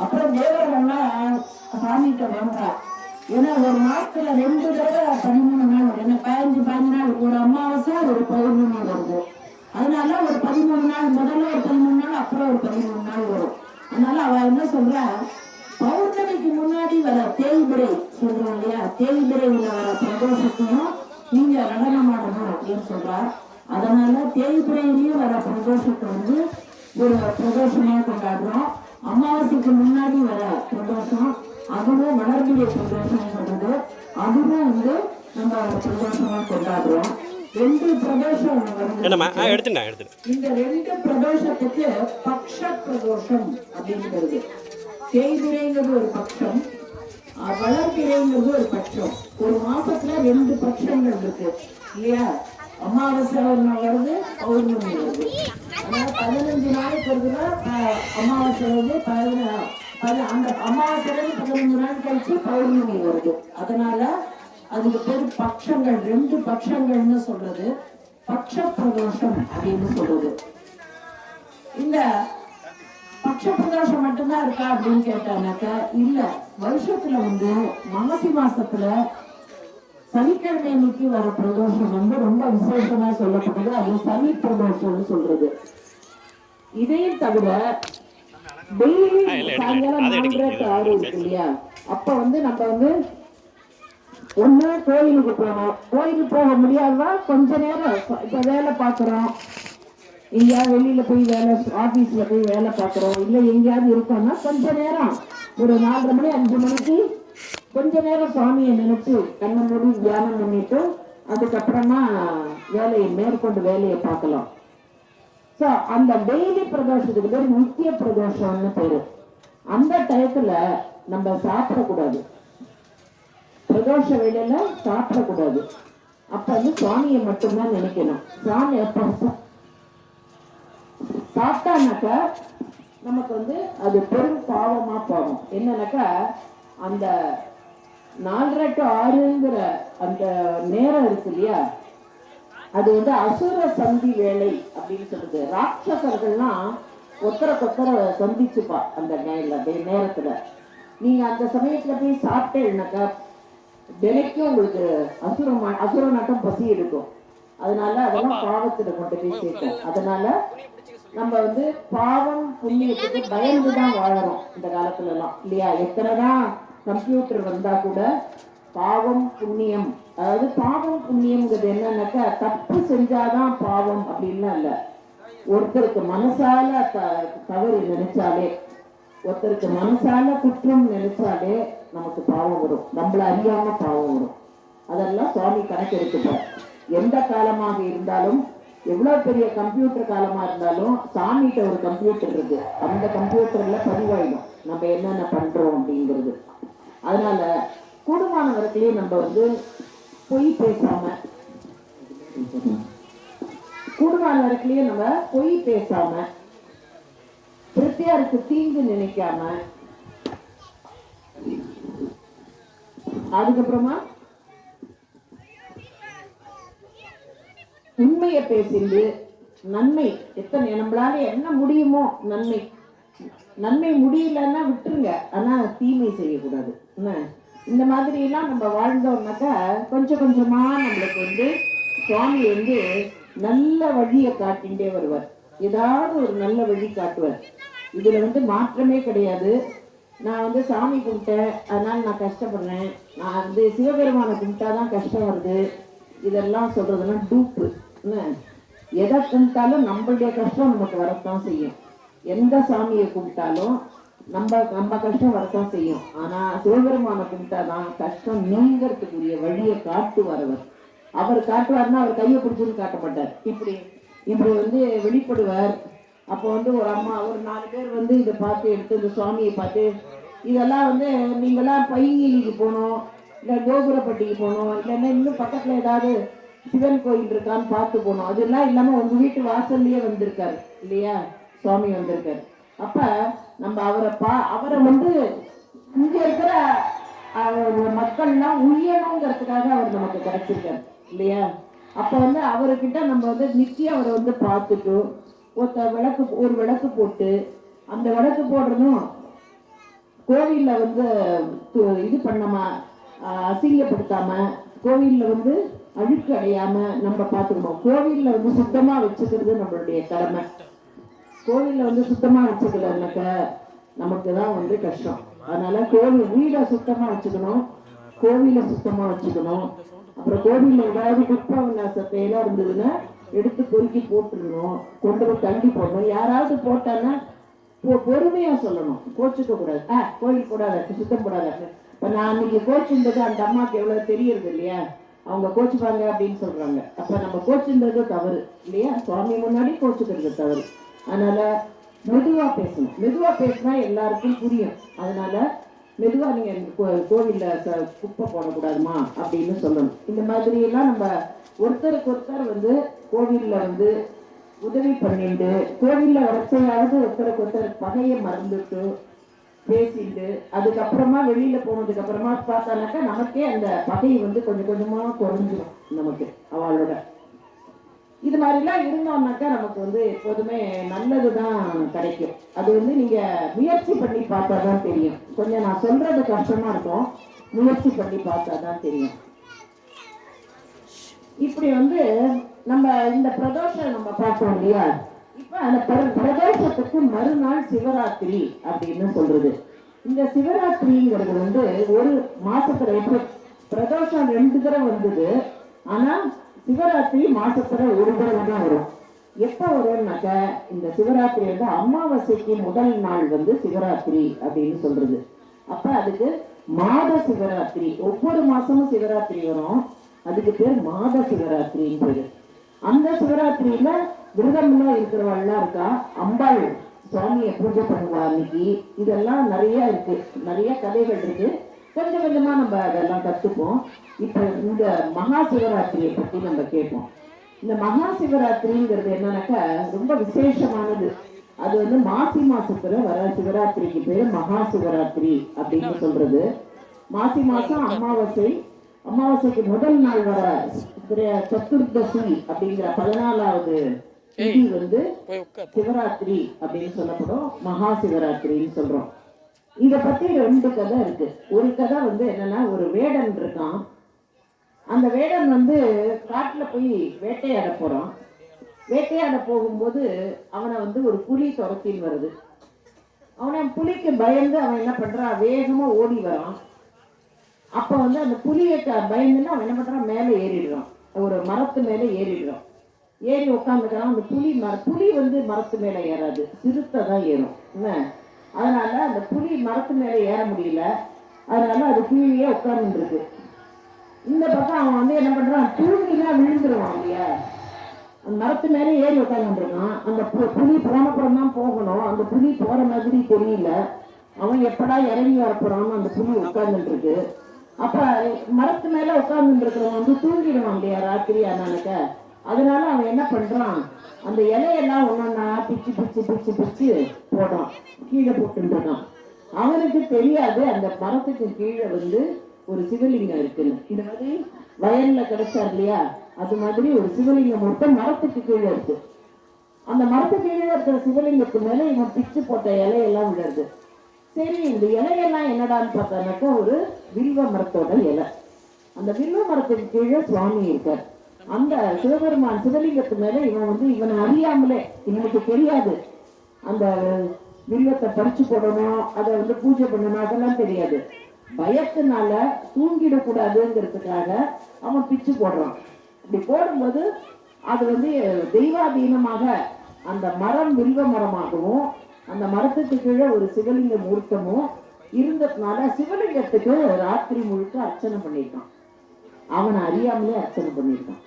அப்புறம் தேவர்கள்லாம் சாமிகிட்ட வந்தா. ஏன்னா ஒரு மாசத்துல 2 தடவை 13 நாள், என்ன 15 நாள், ஒரு அமாவாசை ஒரு பௌர்ணமி வருது. அதனால ஒரு 13 நாள், முதல்ல ஒரு 13 நாள், அப்புறம் ஒரு 13 நாள் வரும். அதனால அவ என்ன சொல்றா, பௌர்ணமிக்கு முன்னாடி வர தேய்பிரை சொல்றோம் இல்லையா, தேய்பிரையில வர பிரதோஷத்தையும் நீங்க நடனமாடணும் அப்படின்னு சொல்றா. அதனால தேய்பிரையிலயும் வர பிரதோஷத்தை வந்து ஒரு பிரதோஷமா கொண்டாடுறோம். அமாவாசைக்கு முன்னாடி வர பிரதோஷம், அதுவும் வளர்பிறை பிரதோஷம் சொல்றது, அதுவும் வந்து நம்ம பிரதோஷமா கொண்டாடுறோம். 2 பிரதோஷம் இந்த 2 பிரதோஷத்துக்கு பக்ஷ பிரதோஷம் அப்படிங்கிறது. தேய்பிரைங்கிறது ஒரு பட்சம், வளர்பிறைங்கிறது ஒரு பட்சம். ஒரு மாசத்துல 2 பட்சங்கள் இருக்கு இல்லையா. அமாவாசை வருது, பௌர்ணமி வருது. அதனால 15 நாளைக்கு வருதுன்னா அமாவாசை வருது, அந்த அமாவாசை 15 நாள் கழிச்சு பௌர்ணமி வருது. அதனால அதுக்கு பேர் பட்சங்கள், 2 பட்சங்கள்னு சொல்றது பட்ச பிரதோஷம் அப்படின்னு சொல்றது. இந்த பட்ச பிரதோஷம் மட்டும்தான் இருக்கா அப்படின்னு கேட்டானாக்க இல்ல. வருஷத்துல வந்து மாசி மாசத்துல சனிக்கிழமை அன்னைக்கு வர பிரதோஷம் வந்து ரொம்ப விசேஷமா சொல்லப்படுது. அது சனி பிரதோஷம்னு சொல்றது. இதையும் தவிர டெய்லி சாயங்காலம் 4:30 to 6 இருக்கு இல்லையா, அப்ப வந்து நம்ம வந்து ஒண்ணு கோயிலுக்கு போகணும். கோயிலுக்கு போக முடியாதா கொஞ்ச நேரம் இப்ப வேலை பாக்குறோம், எங்கேயாவது வெளியில போய் வேலை, ஆபீஸ்ல போய் வேலை பாக்குறோம், இல்ல எங்கேயாவது இருக்கோம்னா கொஞ்ச நேரம் ஒரு 4:30 மணி 5 மணிக்கு கொஞ்ச நேரம் சுவாமியை நினைச்சு கண்ணை மூடி தியானம் பண்ணிட்டு அதுக்கப்புறமா மேற்கொண்டு வேலையை பார்க்கலாம். அந்த டெய்லி பிரதோஷத்துக்கு பேர் நித்திய பிரதோஷம்னு பேரு. அந்த டயத்துல நம்ம சாப்பிடக்கூடாது, பிரதோஷ வேலையில சாப்பிடக்கூடாது. அப்ப வந்து சுவாமியை மட்டும்தான் நினைக்கணும். சுவாமி எப்ப சாப்பிட்டானாக்கா நமக்கு வந்து அது பெரும் பாவமா போகும். என்னன்னாக்கா அந்த 4:30 to 6ங்கிற அந்த நேரம் இருக்கு இல்லையா, அது வந்து அசுர சந்தி வேலை அப்படின்னு சொல்லுது. ராட்சசர்கள்லாம் ஒத்தரை சந்திச்சுப்பா அந்த நேரத்துல. நீங்க அந்த சமயத்துல போய் சாப்பிட்டேன்னாக்கா தினைக்கும் உங்களுக்கு அசுர நாட்டம் பசி எடுக்கும். அதனால அதெல்லாம் பாவத்துல கொண்டு போய் சேர்க்கும். அதனால நம்ம வந்து பாவம் புண்ணியத்துக்கு பயந்துதான் வாழறோம் இந்த காலத்துல எல்லாம் இல்லையா. எத்தனைதான் கம்ப்யூட்டர் வந்தா கூட பாவம் புண்ணியம், அதாவது பாவம் புண்ணியம்ங்கிறது என்னன்னாக்கா தப்பு செஞ்சாதான் பாவம் அப்படின்லாம் இல்ல. ஒருத்தருக்கு மனசால தவறு நினைச்சாலே, ஒருத்தருக்கு மனசால குற்றம் நினைச்சாலே நமக்கு பாவம் வரும், நம்மள அறியாம பாவம் வரும். அதெல்லாம் சுவாமி கணக்கு எடுத்துப்பார். எந்த காலமாக இருந்தாலும், எவ்வளவு பெரிய கம்ப்யூட்டர் காலமா இருந்தாலும் சாமிகிட்ட ஒரு கம்ப்யூட்டர் இருக்கு. அந்த கம்ப்யூட்டர்ல பதிவாயிடும் நம்ம என்னென்ன பண்றோம் அப்படிங்கிறது. அதனால கூடுமான வரைக்கும் நம்ம வந்து பொய் பேசாம, கூடுமான வரைக்கும் நம்ம பொய் பேசாம, திருப்தியாருக்கு தீங்கு நினைக்காம, அதுக்கப்புறமா உண்மையை பேசிட்டு நன்மை எத்தனை நம்மளால என்ன முடியுமோ நன்மை முடியலன்னா விட்டுருங்க, ஆனா தீமை செய்யக்கூடாது. இந்த மாதிரி எல்லாம் நம்ம வாழ்ந்தோம்னாக்கா கொஞ்சம் கொஞ்சமா நம்மளுக்கு வந்து சுவாமி வந்து நல்ல வழியை காட்டிகிட்டே வருவார். ஏதாவது ஒரு நல்ல வழி காட்டுவார். இதுல வந்து மாற்றமே கிடையாது. நான் வந்து சாமி கும்பிட்டேன் அதனால நான் கஷ்டப்படுறேன், நான் வந்து சிவபெருமானை கும்பிட்டாதான் கஷ்டம் வருது, இதெல்லாம் சொல்றதுன்னா டூப்பு. எதை கும்பிட்டாலும் நம்மளுடைய கஷ்டம் நமக்கு வரத்தான் செய்யும். எந்த சாமியை கும்பிட்டாலும் நம்ம கஷ்டம் வரத்தான் செய்யும். ஆனா சிவபெருமானை கும்பிட்டாதான் கஷ்டம் நீங்கிறதுக்குரிய வழியை காட்டுவார் அவர். அவர் காட்டுவார்னா அவர் கையை பிடிச்சுன்னு காட்ட மாட்டார், இப்படி வந்து வெளிப்படுவார். அப்போ வந்து ஒரு அம்மா ஒரு 4 பேர் வந்து இதை பார்த்து எடுத்து இந்த சுவாமியை பார்த்து, இதெல்லாம் வந்து நீங்களாம் பைங்கிலிக்கு போகணும், இல்லை கோபுரப்பட்டிக்கு போகணும், இல்லைன்னா இன்னும் பக்கத்துல ஏதாவது சிவன் கோயில் இருக்கான்னு பார்த்து போகணும். அதெல்லாம் இல்லாம உங்க வீட்டு வாசல்லையே வந்திருக்காரு இல்லையா, சுவாமி வந்திருக்காரு. அப்ப நம்ம அவரை வந்து இங்க இருக்கிற மக்கள்லாம் உயரணுங்கிறதுக்காக அவர் நமக்கு கிடைச்சிருக்காரு இல்லையா. அப்ப வந்து அவர்கிட்ட நம்ம வந்து நிச்சயம் அவரை வந்து பார்த்துட்டு ஒரு விளக்கு போட்டு, அந்த விளக்கு போடுறதும் கோவில்ல வந்து இது பண்ணாம அசிங்கப்படுத்தாம, கோவில்ல வந்து அழுக்கு அடையாம நம்ம பார்த்துக்கணும். கோவில்ல வந்து சுத்தமா வச்சுக்கிறது நம்மளுடைய கடமை. கோவில்ல வந்து சுத்தமா வச்சுக்கலன்னாக்க நமக்கு தான் வந்து கஷ்டம். அதனால கோவில் வீடை சுத்தமா வச்சுக்கணும், கோவிலை சுத்தமா வச்சுக்கணும். அப்புறம் கோவில்ல ஏதாவது குப்பை விநாசத்தை எல்லாம் இருந்ததுன்னா எடுத்து பொறுக்கி போட்டுருணும், கொண்டு போய் தள்ளி போடணும். யாராவது போட்டான்னா பொறுமையா சொல்லணும், கோச்சுக்க கூடாது. கோயில் போடாத, சுத்தம் போடாத. இப்ப நான் அன்னைக்கு கோச்சுன்றது அந்த அம்மாவுக்கு எவ்வளவு தெரியறது இல்லையா, அவங்க கோச்சுப்பாங்க அப்படின்னு சொல்றாங்க. அப்ப நம்ம கோச்சுன்றது தவறு இல்லையா, சுவாமி முன்னாடி கோச்சுக்கிறது தவறு. அதனால மெதுவா பேசணும், மெதுவா பேசினா எல்லாருக்கும் புரியும். அதனால மெதுவா நீங்க கோவில்ல குப்பை போடக்கூடாதுமா அப்படின்னு சொல்லணும். இந்த மாதிரி எல்லாம் நம்ம ஒருத்தருக்கு ஒருத்தர் வந்து கோவில்ல வந்து உதவி பண்ணிட்டு, கோவில்ல வரைச்சையாவது ஒருத்தருக்கு ஒருத்தர் பகையை மறந்துட்டு பேசிட்டு, அதுக்கப்புறமா வெளியில போனதுக்கு அப்புறமா பார்த்தானாக்கா நமக்கே அந்த பகை வந்து கொஞ்சம் கொஞ்சமா குறைஞ்சிடும் நமக்கு அவளோட. இது மாதிரிலாம் இருந்தோம்னாக்கா நமக்கு வந்து எப்போதுமே நல்லதுதான் கிடைக்கும். அது வந்து நீங்க முயற்சி பண்ணி பார்த்தாதான் தெரியும். கொஞ்சம் நான் சொல்றது கஷ்டமா இருக்கும், முயற்சி பண்ணி பார்த்தாதான் தெரியும். இப்படி வந்து நம்ம இந்த பிரதோஷம் நம்ம பார்த்தோம் இல்லையா, இப்ப அந்த பிரதோஷத்துக்கு மறுநாள் சிவராத்திரி அப்படின்னு சொல்றது. இந்த சிவராத்திரிங்கிறது வந்து ஒரு மாசத்துல எப்படி பிரதோஷம் 2 தடவை வந்தது, ஆனா சிவராத்திரி மாசத்துல ஒரு தடவை தான் வரும். எப்ப வரும்னாக்க இந்த சிவராத்திரி வந்து அமாவாசைக்கு முதல் நாள் வந்து சிவராத்திரி அப்படின்னு சொல்றது. அப்ப அதுக்கு மாத சிவராத்திரி, ஒவ்வொரு மாசமும் சிவராத்திரி வரும், அதுக்கு பேர் மாத சிவராத்திரின்னு பேரு. அந்த சிவராத்திரியில விரதம்லாம் இருக்கிறவாள்லாம் இருக்கா, அம்பாள் சுவாமியை பூஜை பண்ணுவா அன்னைக்கு. இதெல்லாம் நிறைய இருக்கு, நிறைய கதைகள் இருக்கு. கொஞ்சம் கொஞ்சமா நம்ம அதெல்லாம் கத்துப்போம். இப்ப இந்த மகா சிவராத்திரியை பத்தி நம்ம கேட்போம். இந்த மகா சிவராத்திரிங்கிறது என்னன்னாக்கா ரொம்ப விசேஷமானது. அது வந்து மாசி மாசத்துல வர சிவராத்திரிக்கு பேரு மகா சிவராத்திரி அப்படின்னு சொல்றது. மாசி மாசம் அமாவாசைக்கு முதல் நாள் வர சதுர்தசி அப்படிங்கிற 14வது திதி வந்து சிவராத்திரி அப்படின்னு சொல்லப்படும், மகா சிவராத்திரின்னு சொல்றோம். இத பத்தி 2 கதை இருக்கு. ஒரு கதை வந்து என்னன்னா, ஒரு வேடன் இருக்கான். அந்த வேடன் வந்து காட்டுல போய் வேட்டையாட போறான். வேட்டையாட போகும்போது அவனை வந்து ஒரு புலி துரத்தின்னு வருது. அவனை புலிக்கு பயந்து அவன் என்ன பண்றான், வேகமா ஓடி வரான். அப்ப வந்து அந்த புலியை பயந்துன்னு அவன் என்ன பண்றான், மேலே ஏறிடுறான், ஒரு மரத்து மேல ஏறிடுறான். ஏறி உட்காந்துக்கிறான். அந்த புலி வந்து மரத்து மேல ஏறாது, சிறுத்தை தான் ஏறும் என்ன. அதனால அந்த புலி மரத்து மேல ஏற முடியல, அதனால அது கீழே உட்கார்ந்து இருக்கு. இந்த பக்கம் அவன் வந்து என்ன பண்றான், தூங்கிலாம் விழுந்துருவான் இல்லையா, அந்த மரத்து மேல ஏறி உட்கார்ந்து இருக்கான். அந்த புலி போனப்புறம் தான் போகணும், அந்த புலி போற மாதிரி தெரியல. அவன் எப்படா இறங்கி வரப்போறான்னு அந்த புலி உட்கார்ந்துட்டு இருக்கு. அப்ப மரத்து மேல உட்கார்ந்து இருக்கிறவன் வந்து தூங்கிடுவான் இல்லையா ராத்திரி ஆனாக்க. அதனால அவன் என்ன பண்றான், அந்த இலையெல்லாம் ஒன்னொன்னா பிச்சு பிச்சு பிச்சு பிச்சு போடுறான், கீழே போட்டு இருக்கான். அவனுக்கு தெரியாது அந்த மரத்துக்கு கீழே வந்து ஒரு சிவலிங்கம் இருக்குன்னு. இந்த மாதிரி வயல்ல கிடைச்சார் இல்லையா, அது மாதிரி ஒரு சிவலிங்கம் மட்டும் மரத்துக்கு கீழே இருக்கு. அந்த மரத்துக்கு கீழே இருக்கிற சிவலிங்கத்துக்கு மேல இவன் பிச்சு போட்ட இலையெல்லாம் விழுது. சரி, இந்த இலையெல்லாம் என்னடான்னு பார்த்தானாக்கா ஒரு வில்வ மரத்தோட இலை. அந்த வில்வ மரத்துக்கு கீழே சுவாமி இருக்கார். அந்த சிவபெருமான் சிவலிங்கத்து மேல இவன் வந்து இவனை அறியாமலே, இவனுக்கு தெரியாது அந்த வில்வத்தை பறிச்சு போடணும், அதை வந்து பூஜை பண்ணணும், அதெல்லாம் தெரியாது. பயத்தினால தூங்கிடக்கூடாதுங்கிறதுக்காக அவன் பிச்சு போடுறான். இப்படி போடும்போது அது வந்து தெய்வாதீனமாக அந்த மரம் வில்வ மரமாகவும் அந்த மரத்துக்கு கீழே ஒரு சிவலிங்க மூர்த்தமும் இருந்ததுனால சிவலிங்கத்துக்கு ராத்திரி முழுக்க அர்ச்சனை பண்ணியிருக்கான். அவனை அறியாமலே அர்ச்சனை பண்ணியிருக்கான்.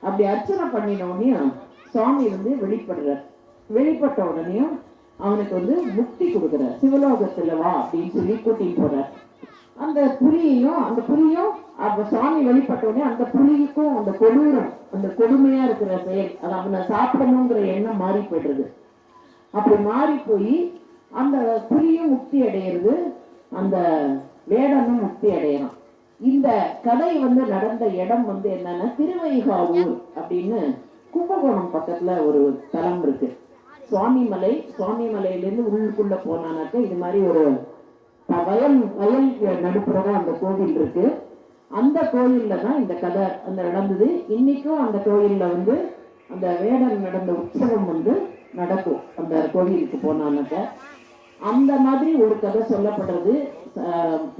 அப்படி அர்ச்சனை பண்ணினோடனையும் சுவாமி வந்து வெளிப்படுறார். வெளிப்பட்ட உடனேயும் அவனுக்கு வந்து முக்தி கொடுக்குறார், சிவலோகத்துல வா அப்படின்னு சொல்லி கூட்டிட்டு போறார். அந்த புலியும் அப்ப சுவாமி வெளிப்பட்ட உடனே அந்த புலிக்கும் அந்த கொடூரம், அந்த கொடுமையா இருக்கிற செயல், அது அவனை சாப்பிடணுங்கிற எண்ணம் மாறி போயிடுறது. அப்படி மாறி போய் அந்த புலியும் முக்தி அடையிறது, அந்த வேடனும் முக்தி அடையணும். இந்த கதை வந்து நடந்த இடம் வந்து என்னன்னா திருவைகாவூர் அப்படின்னு கும்பகோணம் பக்கத்துல ஒரு தலம் இருக்கு. சுவாமி மலையிலிருந்து உள்ளுக்குள்ள போனானாக்க இது மாதிரி ஒரு வயல் நடுப்புறதான் அந்த கோவில் இருக்கு. அந்த கோயில்ல தான் இந்த கதை அந்த நடந்தது. இன்னைக்கும் அந்த கோயில்ல வந்து அந்த வேடம் நடந்த உற்சவம் வந்து நடக்கும். அந்த கோவிலுக்கு போனாங்க அந்த மாதிரி ஒரு கதை சொல்லப்படுறது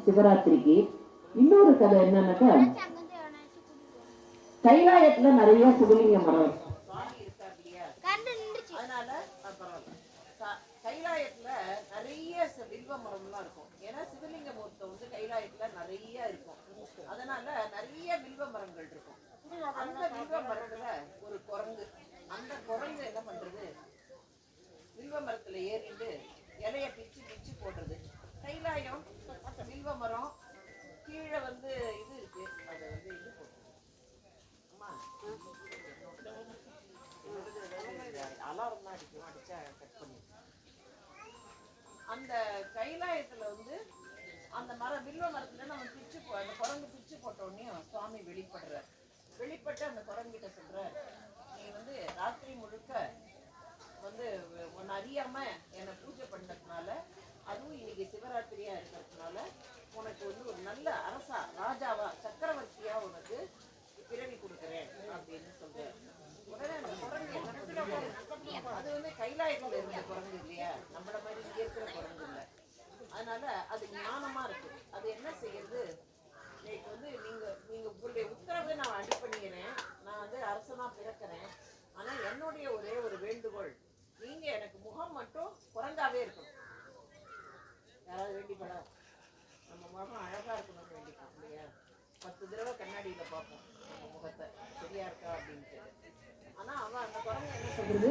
சிவராத்திரிக்கு. இன்னொரு கதை என்னன்னாக்கா, கைலாயத்துல நிறைய சிவலிங்க மரம் கைலாயத்துல நிறைய வில்வ மரம்லாம் இருக்கும். ஏன்னா சிவலிங்க மூர்த்தம் வந்து கைலாயத்துல நிறைய இருக்கும். அதனால நிறைய வில்வ மரங்கள் இருக்கும். அந்த வில்வ மரத்துல ஒரு குரங்கு, அந்த குரங்கு என்ன பண்றது, வில்வ மரத்துல ஏறிட்டு இலைய பிச்சு பிச்சு போடுறது. கைலாயம் வில்வ மரம், கீழே வந்து இது இருக்கு, அதை வந்து இது போட்டு அலாரம் தான் அடிக்கும், அடிச்சா கட் பண்ணி. அந்த கைலாயத்துல வந்து அந்த வில்வ மரத்துல நம்ம பிச்சு அந்த குரங்கு பிச்சு போட்ட உடனே சுவாமி வெளிப்பட்டு அந்த குரங்கிட்ட சொல்ற, நீ வந்து ராத்திரி முழுக்க வந்து உன்னை அறியாம என்னை பூஜை பண்ணதுனால, அதுவும் இன்னைக்கு சிவராத்திரியா இருக்கிறதுனால உனக்கு வந்து ஒரு நல்ல அரசா, ராஜாவா, சக்கரவர்த்தியா உனக்கு பிறவி கொடுக்குறேன் அப்படின்னு சொல்றேன். உடனே அந்த குரங்கு என்ன பண்ணுது, அது வந்து கைலாயத்துல இருந்த குரங்கு இல்லையா, நம்மள மாதிரி இங்க இருக்கிற குரங்கு இல்லை. அதனால அது ஞானமா இருக்கு. அது என்ன செய்யறது, இன்னைக்கு வந்து நீங்க உங்களுடைய உத்தரவை நான் அடி பண்ணிக்கிறேன், நான் வந்து அரசனா பிறக்கிறேன். ஆனா என்னுடைய ஒரே ஒரு வேண்டுகோள், நீங்க எனக்கு முகம் மட்டும் குரங்காவே இருக்கணும். யாராவது வேண்டிப்படா, நம்ம முகம் அழகா இருக்கணும்னு வேண்டிக்கலாம் இல்லையா? 10 தடவை கண்ணாடியில பார்ப்போம் நம்ம முகத்தை, சரியா இருக்கா அப்படின்ட்டு. ஆனா அவன் அந்த குரங்கு என்ன சொல்றது,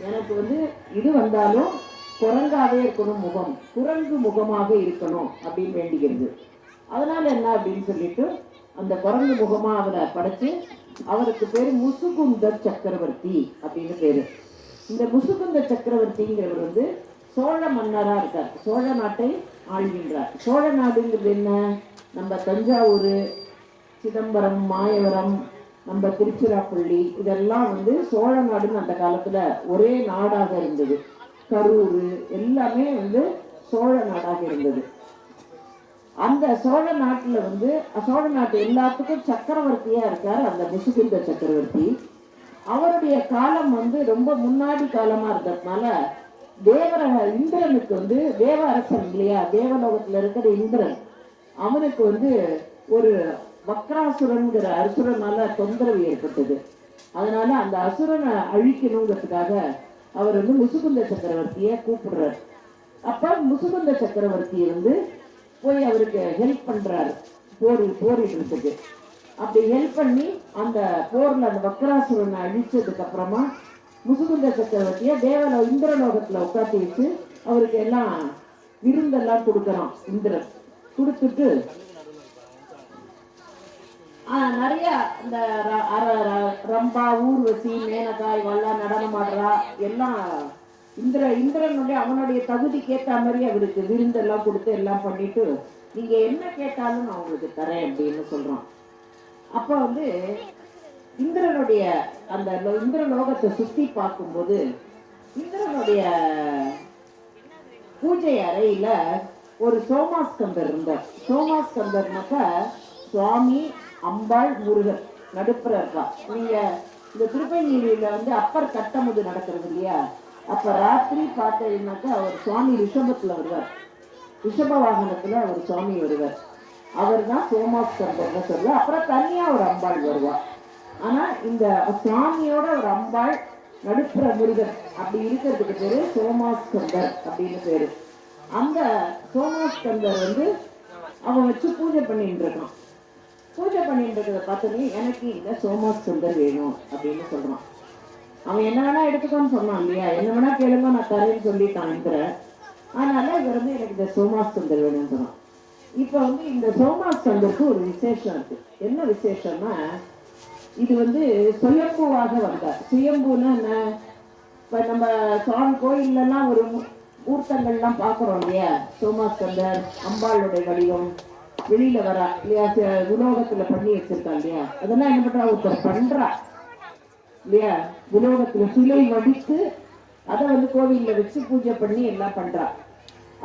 எனக்கு வந்து இது வந்தாலும் குரங்காவே இருக்கணும், முகம் குரங்கு முகமாக இருக்கணும் அப்படின்னு வேண்டிக்கிறது. அதனால என்ன அப்படின்னு சொல்லிட்டு அந்த குரங்கு முகமா அவரை படைச்சு, அவருக்கு பேரு முசுகுந்த சக்கரவர்த்தி அப்படின்னு பேரு. இந்த முசுகுந்த சக்கரவர்த்திங்கிறவர் வந்து சோழ மன்னரா இருக்கார், சோழ நாட்டை ஆள்கின்றார். சோழ நாடுங்கிறது என்ன, நம்ம தஞ்சாவூர், சிதம்பரம், மாயவரம், நம்ம திருச்சிராப்பள்ளி, இதெல்லாம் வந்து சோழ நாடுன்னு அந்த காலத்துல ஒரே நாடாக இருந்தது. கரூர் எல்லாமே வந்து சோழ நாடாக இருந்தது. அந்த சோழ நாட்டுல வந்து சோழ நாட்டு எல்லாத்துக்கும் சக்கரவர்த்தியா இருக்கார் அந்த முசுகுந்த சக்கரவர்த்தி. அவருடைய காலம் வந்து ரொம்ப முன்னாடி காலமா இருந்ததுனால இந்திரனுக்கு வந்து தேவ அரசன் இல்லையா, தேவலோகத்துல இருக்கிற இந்திரன், அவனுக்கு வந்து ஒரு வக்ராசுரன்கிற அசுரனால தொந்தரவு ஏற்பட்டது. அதனால அந்த அசுரனை அழிக்கணுங்கிறதுக்காக அவர் வந்து முசுகுந்த சக்கரவர்த்திய கூப்பிடுறார். அப்ப முசுகுந்த சக்கரவர்த்தியை வந்து போய் அவருக்கு ஹெல்ப் பண்றாரு போரிடுறதுக்கு. அப்படி ஹெல்ப் பண்ணி அந்த போர்ல அந்த வக்ராசுரனை அழிச்சதுக்கு அப்புறமா முசுகுந்த சக்கரவர்த்திய இந்திரலோகத்துல உட்காந்து வச்சு அவருக்கு எல்லாம் விருந்தெல்லாம் கொடுக்கறான். இந்திரன் கொடுத்துட்டு நிறைய இந்த ரம்பா, ஊர்வசி, மேனகாய் இவெல்லாம் நடனம் ஆடுறா. எல்லாம் இந்திரனுடைய அவனுடைய தகுதிக்கு ஏற்ற மாதிரி அவருக்கு விருந்தெல்லாம் கொடுத்து எல்லாம் பண்ணிட்டு, நீங்க என்ன கேட்டாலும் நான் உங்களுக்கு தரேன் அப்படின்னு சொல்றான். அப்ப வந்து இந்திரனுடைய அந்த இந்திரலோகத்தை சுத்தி பார்க்கும்போது இந்திரனுடைய பூஜை அறையில ஒரு சோமாஸ்கந்தர் இருந்தார். சோமாஸ்கந்தர்னாக்கா சுவாமி, அம்பாள், முருகன் நடுப்புற இருக்கா. நீங்க இந்த திருப்பதியில வந்து அப்பர் கட்டமுது நடக்கிறது இல்லையா, அப்ப ராத்திரி பார்த்தீங்கன்னாக்கா அவர் சுவாமி ரிஷபத்துல வருவார், ரிஷப வாகனத்துல அவர் சுவாமி வருவார். அவர் தான் சோமாஸ்கந்தர்னு சொல்ல. அப்புறம் தனியா ஒரு அம்பாள் வருவார். ஆனா இந்த சுவாமியோட ஒரு அம்பாள், நடுப்புற முருகன், அப்படி இருக்கிறதுக்கு பேரு சோமாஸ்கந்தர் அப்படின்னு பேரு. அந்த சோமாஸ்கந்தர் வந்து அவன் வச்சு பூஜை பண்ணிட்டு இருக்கான். பூஜை பண்ணிட்டு இருக்கிறத பார்த்தோன்னே எனக்கு இந்த சோமாஸ்கந்தர் வேணும் அப்படின்னு சொல்றான். அவன் என்ன வேணா எடுத்துக்கோன்னு சொன்னான் இல்லையா, என்ன வேணா கேளுங்க நான் தரேன்னு சொல்லிட்டான் இருக்கிறேன். அதனால இவர் வந்து எனக்கு இந்த சோமாஸ்கந்தர் வேணும்னு சொன்னான். இப்ப வந்து இந்த சோமாஸ்கந்தருக்கு ஒரு விசேஷம் இருக்கு. என்ன விசேஷம்னா, இது வந்து சுயம்புவாக வந்தார். சுயம்புன்னா என்ன, இப்ப நம்ம சுவாமி கோயில்லாம் ஒரு மூர்த்தங்கள்லாம் பாக்குறோம் இல்லையா, சோமாஸ்கந்தர் அம்பாளுடைய வடிவம் வெளியில வரா இல்லையா, உலோகத்துல பண்ணி வச்சிருக்கா இல்லையா, அதெல்லாம் என்ன பண்றா, ஒருத்தர் பண்றா இல்லையா, உலோகத்துல சிலை வடித்து அதை வந்து கோவில்ல வச்சு பூஜை பண்ணி எல்லாம் பண்றா.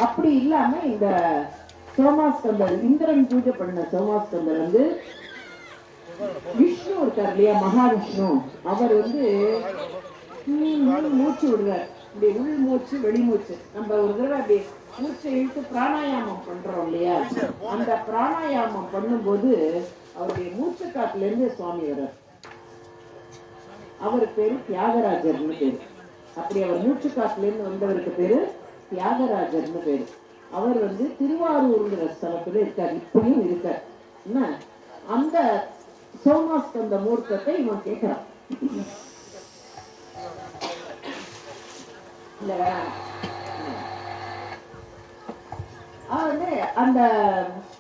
அப்படி இல்லாம இந்த சோமாஸ்கந்தர் இந்திரன் பூஜை பண்ண சோமாஸ்கந்தர் வந்து விஷ்ணு இருக்கார் இல்லையா, மகாவிஷ்ணு, அவர் வந்து மூச்சு விடுவார். இப்படி உள் மூச்சு வெளி மூச்சு. நம்ம ஒரு தடவை அப்படி மூச்சை இழுத்து பிராணாயாமம் பண்றோம் இல்லையா, அந்த பிராணாயாமம் பண்ணும்போது அவருடைய மூச்சு காட்டுல இருந்து சுவாமி வர்றார். அவர் பேரு தியாகராஜர்னு பேரு. அப்படி அவர் மூச்சு காட்டுல இருந்து வந்தவருக்கு பேரு தியாகராஜர்னு பேரு. அவர் வந்து திருவாரூர்ங்கிற ஸ்தலத்துல இருக்கார், இப்பயும் இருக்கார். என்ன அந்த சோமாஸ்கந்த மூர்த்தத்தை இவன் கேட்கிறான். வந்து அந்த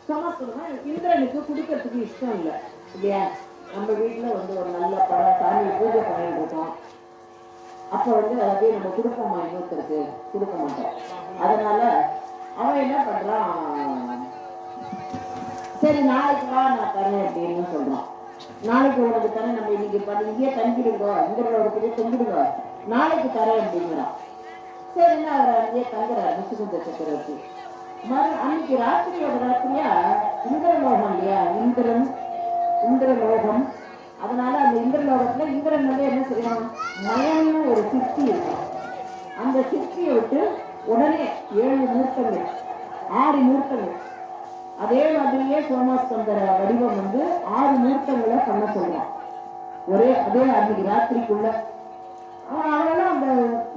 சோமாஸ்கந்தம் இந்திரனுக்கு குடிக்கிறதுக்கு இஷ்டம் இல்லை இல்லையா. நம்ம வீட்டுல வந்து ஒரு நல்ல படம் சாமி பூஜை பண்ணிட்டு இருக்கோம், அப்ப வந்து அதே நம்ம கொடுப்போமா, இன்னொருத்தருக்கு கொடுக்க மாட்டோம். அதனால அவன் என்ன பண்றான், சரி நாளைக்கு வா நான் தரேன் அப்படின்னு சொல்றான். நாளைக்கு உனக்கு தரேன், நம்ம இன்னைக்கு பண்ணி இங்கேயே தங்கிடுங்க, இந்திரலோகத்திலே தங்கிடுங்க, நாளைக்கு தரேன் அப்படிங்கிறான். சரின்னா அவர் அங்கேயே தங்குறாரு முசுகுந்த சக்கரவர்த்தி. அன்னைக்கு ராத்திரியோட ராத்திரியா இந்திரலோகம் இல்லையா, இந்திரலோகம். அதனால அந்த இந்திரலோகத்துல இந்திரன் வந்து என்ன செய்யணும், மயன்னு ஒரு சிற்பி இருக்கும். அந்த சிற்பியை விட்டு உடனே 7 மூர்த்தங்கள் 6 மூர்த்தங்கள், அதே மாதிரியே சோமாஸ்கந்தர வடிவம் வந்து 6 மூர்த்தங்களை பண்ண சொல்றான். அதே அன்னைக்கு ராத்திரிக்குள்ள அவெல்லாம் அந்த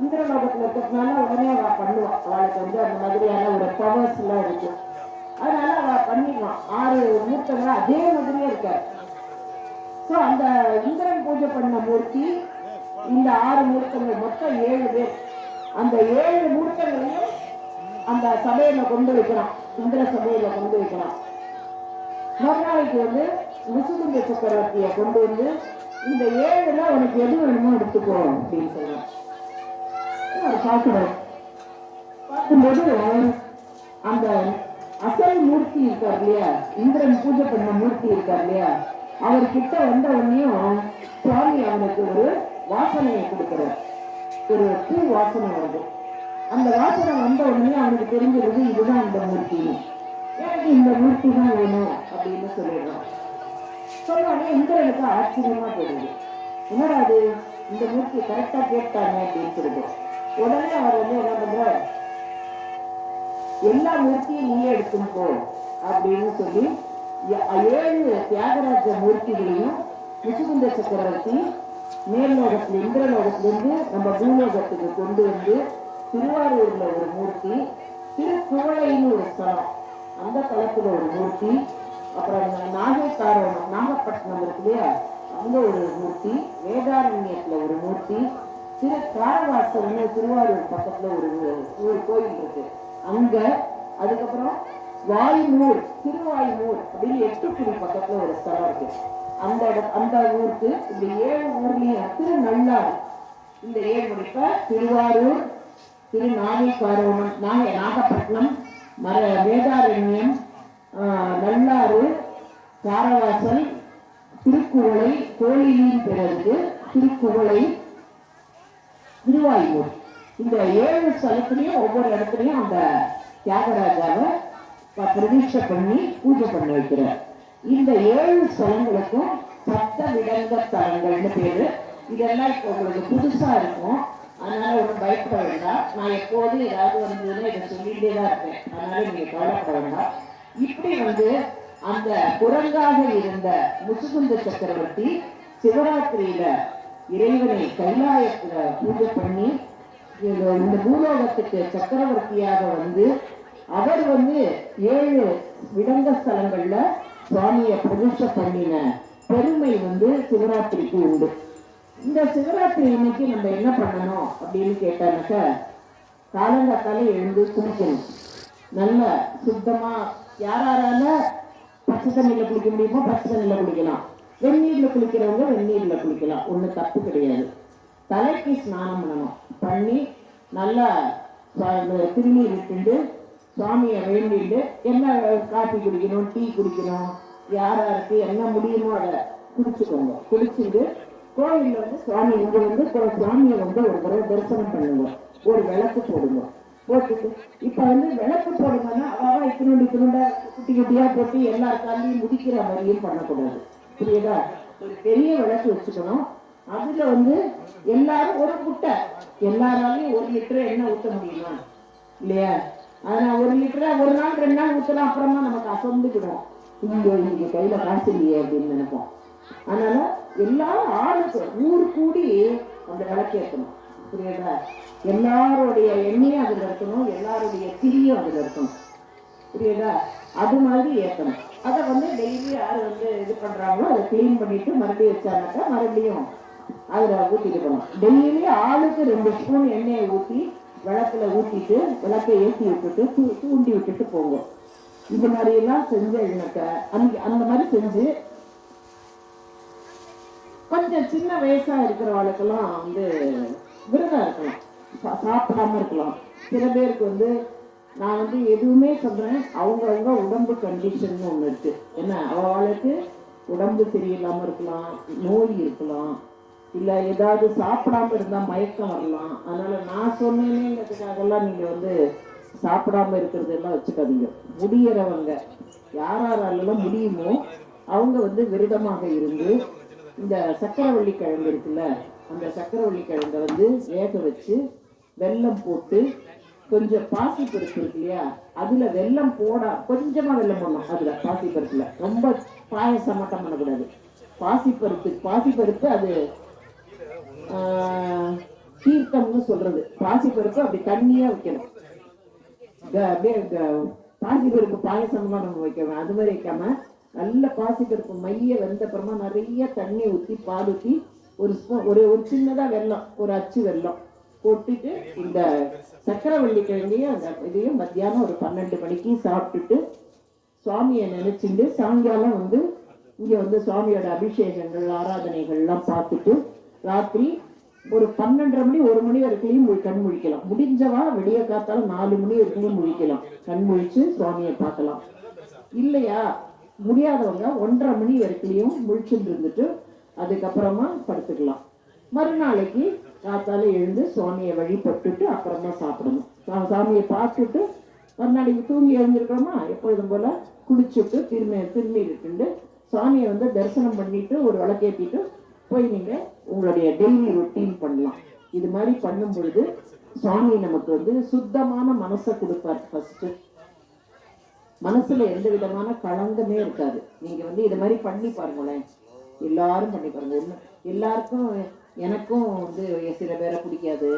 இந்திரலோகத்துல இருக்கிறதுனால உடனே அவ பண்ணுவான். அவளுக்கு வந்து அந்த மாதிரியான ஒரு பவர்ஸ் எல்லாம் இருக்கு. அதனால அவ பண்ணிடுவான். 6 மூர்த்தங்கள் அதே மாதிரியே இருக்காரு. சோ அந்த இந்திரன் பூஜை பண்ண மூர்த்தி, இந்த 6 மூர்த்தங்கள், மொத்தம் 7 பேர். அந்த 7 மூர்த்தங்களையும் அந்த சபையில கொண்டு வைக்கலாம், இந்திர சபையில கொண்டு வைக்கலாம். மறுநாளைக்கு வந்து முசுகுந்த சக்கரவர்த்தியை கொண்டு வந்து இந்த 7ல உனக்கு எது வேணுமோ எடுத்துக்கோ அப்படின்னு சொல்லுவான். பார்க்கும்போது அந்த அசல் மூர்த்தி இருக்கார் இல்லையா, இந்திரன் பூஜை பண்ண மூர்த்தி இருக்கார் இல்லையா, அவர்கிட்ட வந்த உடனேயும் சுவாமி அவனுக்கு ஒரு வாசனையை கொடுக்கிறார். ஒரு பூ வாசனை வருது. அந்த வாசனை வந்த உடனே அவனுக்கு தெரிஞ்சிருது இதுதான் இந்த மூர்த்தி, எனக்கு இந்த மூர்த்தி தான் வேணும் அப்படின்னு சொல்லிடுறான். சொன்னோடனே இந்திரனுக்கு ஆச்சரியமா போயிடுது, என்னடா அது இந்த மூர்த்தி கரெக்டா கேட்டாங்க அப்படின்னு சொல்லிட்டு உடனே அவர் வந்து என்ன பண்றார், எல்லா மூர்த்தியும் நீயே எடுத்துன்னு போ அப்படின்னு சொல்லி 7 தியாகராஜ மூர்த்திகளையும் முசுகுந்த சக்கரவர்த்தி மேல்லோகத்துல இந்திரலோகத்திலிருந்து நம்ம பூலோகத்துக்கு கொண்டு வந்து திருவாரூர்ல ஒரு மூர்த்தி, திருக்குவளைன்னு ஒரு ஸ்தலம், அந்த தளத்துல ஒரு மூர்த்தி, அப்புறம் நாகேஸ்வரம் நாகப்பட்டினம் இருக்கு இல்லையா, அங்க ஒரு மூர்த்தி, வேதாரண்யத்துல ஒரு மூர்த்தி, திரு காரவாசல்னு திருவாரூர் பக்கத்துல ஒரு கோயில் இருக்கு அங்க, அதுக்கப்புறம் வாய்மூர் திருவாய்மூர் அப்படின்னு 8 பக்கத்துல ஒரு ஸ்தலம் இருக்கு. அந்த ஊருக்கு இந்த 7 ஊர்லயும் திருநள்ளாறு, இந்த 7 இப்ப திருவாரூர், திரு நாகப்பட்டினம், வேதாரண்யம், நல்லாறு, காரவாசல், திருக்குவளை, கோழிலின் பிறகு திருக்குவளை, திருவாயூர், இந்த 7 ஸ்தலத்திலையும் ஒவ்வொரு இடத்துலையும் அந்த தியாகராஜாவை பிரதிஷ்டை பண்ணி பூஜை பண்ணி வைக்கிறார். இந்த 7 ஸ்தலங்களுக்கும் சப்த விடங்க தலங்கள்னு பேரு. இதெல்லாம் இப்போ உங்களுக்கு புதுசா இருக்கும், அதனால ஒன்றும் பயப்பட வேண்டாம். நான் எப்போதும் ஏதாவது வந்ததுன்னா இதை சொல்லிட்டே தான் இருப்பேன், அதனால நீங்க கவலைப்பட வேண்டாம். இப்படி வந்து அந்த குரங்காக இருந்த முசுகுந்த சக்கரவர்த்தி சிவராத்திரியில இறைவனை கைலாயத்துல பூஜை பண்ணி இந்த பூலோகத்துக்கு சக்கரவர்த்தியாக வந்து அவர் வந்து 7 விடங்க ஸ்தலங்கள்ல சுவாமியை பிரதிஷ்டை பண்ணின பெருமை வந்து சிவராத்திரிக்கு உண்டு. இந்த சிவராத்திரி இன்னைக்கு நம்ம என்ன பண்ணணும் அப்படின்னு கேட்டாக்க, காலங்காத்தால எழுந்து குளிக்கணும். நல்ல சுத்தமா யாரால பச்சை தண்ணியில குளிக்க முடியுமோ பச்சை தண்ணியில குளிக்கலாம், வெந்நீர்ல குளிக்கிறவங்க வெந்நீர்ல குளிக்கலாம், ஒண்ணு தப்பு கிடையாது. தலைக்கு ஸ்நானம் பண்ணணும், பண்ணி நல்லா திருநீர் விட்டுண்டு சுவாமியை வேண்டிட்டு என்ன காஃபி குடிக்கணும், டீ குடிக்கணும், யாராருக்கு என்ன முடியுமோ அதை குடிச்சுக்கோங்க. குடிச்சுட்டு கோயில்ல வந்து சுவாமி இங்க வந்து சுவாமியை வந்து ஒரு தடவை தரிசனம் பண்ணுங்க, ஒரு விளக்கு போடுங்க. போட்டுட்டு இப்ப வந்து விளக்கு போடுங்கன்னா அவ இத்தினுண்ட குட்டி குட்டியா போட்டு எல்லா காலையும் முடிக்கிற மாதிரியும் பண்ணக்கூடாது. புரியுதா? ஒரு பெரிய விளக்கு வச்சுக்கணும். அதுல வந்து எல்லாரும் ஒரு முட்டை, எல்லாராலையும் 1 லிட்டர் எண்ணெய் ஊற்ற முடியுமா இல்லையா? அதனால 1 லிட்டரா ஒரு நாள் 2 நாள் ஊற்றலாம். அப்புறமா நமக்கு அசந்துக்கிடும், இன்னைக்கு கையில காசு இல்லையே அப்படின்னு நினைப்போம். அதனால எல்லாரும் ஆளுக்கு ஊர் கூடி அந்த விளக்கேற்றணும். புரியுதா? எல்லாருடைய எண்ணெயும் அதுல இருக்கணும், எல்லாருடைய திரியும் அதுல இருக்கணும். புரியுதா? அது மாதிரி ஏற்றணும். அதை வந்து டெய்லி யார் வந்து இது பண்றாங்களோ அதை கிளீன் பண்ணிட்டு மறுபடியும் வச்சாங்கக்கா மறுபடியும் அதுல ஊத்திட்டு போகணும். டெய்லி ஆளுக்கு 2 ஸ்பூன் எண்ணெயை ஊற்றி விளக்குல ஊற்றிட்டு விளக்கை ஏற்றி விட்டுட்டு தூண்டி விட்டுட்டு போங்க. இது மாதிரி எல்லாம் செஞ்சேன்னாக்க அந்த மாதிரி செஞ்சு கொஞ்சம் சின்ன வயசா இருக்கிறவளுக்கெல்லாம் வந்து விரதம் இருக்கலாம், சாப்பிடாம இருக்கலாம். சில பேருக்கு வந்து நான் வந்து எதுவுமே சொல்றேன், அவங்கவுங்க உடம்பு கண்டிஷன் ஒண்ணு இருக்கு. என்ன, அவளுக்கு உடம்பு சரியில்லாம இருக்கலாம், நோய் இருக்கலாம், இல்ல ஏதாவது சாப்பிடாம இருந்தா மயக்கம் வரலாம். அதனால நான் சொன்னேனேங்கிறதுக்காகலாம் நீங்க வந்து சாப்பிடாம இருக்கிறது எல்லாம் வச்சுக்காதீங்க. முடியறவங்க யாராலும் முடியுமோ அவங்க வந்து விரதமாக இருந்து இந்த சக்கரவள்ளி கிழங்கு இருக்குல்ல, அந்த சக்கரவள்ளி கிழங்கை வந்து வேக வச்சு வெல்லம் போட்டு கொஞ்சம் பாசி பருப்பு இருக்கு இல்லையா, அதுல வெல்லம் கொஞ்சமா வெல்லம் போடணும். அதுல பாசி பருப்புல ரொம்ப பாயசம் மட்டும் பண்ணக்கூடாது. பாசி பருப்பு அது தீர்த்தம்னு சொல்றது. பாசி பருப்பு அப்படி தண்ணியா வைக்கணும். பாசி பருப்பு பாயசம்லாம் நம்ம வைக்கணும், அது மாதிரி வைக்காம நல்ல பாசி பருப்பு மைய வெந்த அப்புறமா நிறைய தண்ணி ஊற்றி பால் ஊற்றி ஒரு ஸ்பூன் ஒரு சின்னதா வெல்லம், ஒரு அச்சு வெல்லம் போட்டுட்டு இந்த சக்கரவள்ளி கிழங்கையும் அந்த இதையும் மத்தியானம் ஒரு 12 மணிக்கு சாப்பிட்டுட்டு சுவாமியை நினைச்சுட்டு சாயங்காலம் வந்து இங்க வந்து சுவாமியோட அபிஷேகங்கள் ஆராதனைகள்லாம் பார்த்துட்டு ராத்திரி ஒரு 12:30 மணி 1 மணி வரைக்கும் கண் முழிக்கலாம். முடிஞ்சவா விடிய காத்தாலும் 4 மணி வரைக்கும் முழிக்கலாம், கண் முழிச்சு சுவாமியை பார்க்கலாம். இல்லையா முடியாதவங்க 1:30 மணி வரைக்கும் முழிச்சுட்டு இருந்துட்டு அதுக்கப்புறமா படுத்துக்கலாம். மறுநாளைக்கு காத்தால எழுந்து சுவாமியை வழிபட்டுட்டு அப்புறமா சாப்பிடணும். சாமியை பார்த்துட்டு மறுநாளைக்கு தூங்கி எழுந்திருக்கிறோமா எப்பொழுதும் போல குளிச்சுட்டு திரும்பி இருக்குண்டு சுவாமியை வந்து தரிசனம் பண்ணிட்டு ஒரு விளக்கேற்றிட்டு போய் நீங்க உங்களுடைய டெய்லி ரொட்டீன் பண்ணலாம். இது மாதிரி பண்ணும் பொழுது சுவாமி நமக்கு வந்து சுத்தமான மனசை கொடுப்பார். ஃபர்ஸ்ட் மனசுல எந்த விதமான களங்கமே இருக்காது. நீங்க வந்து இது மாதிரி பண்ணி பாருங்களேன், எல்லாரும் பண்ணி பாருங்க. ஒண்ணு எல்லாருக்கும், எனக்கும் வந்து சில பேரை பிடிக்காது,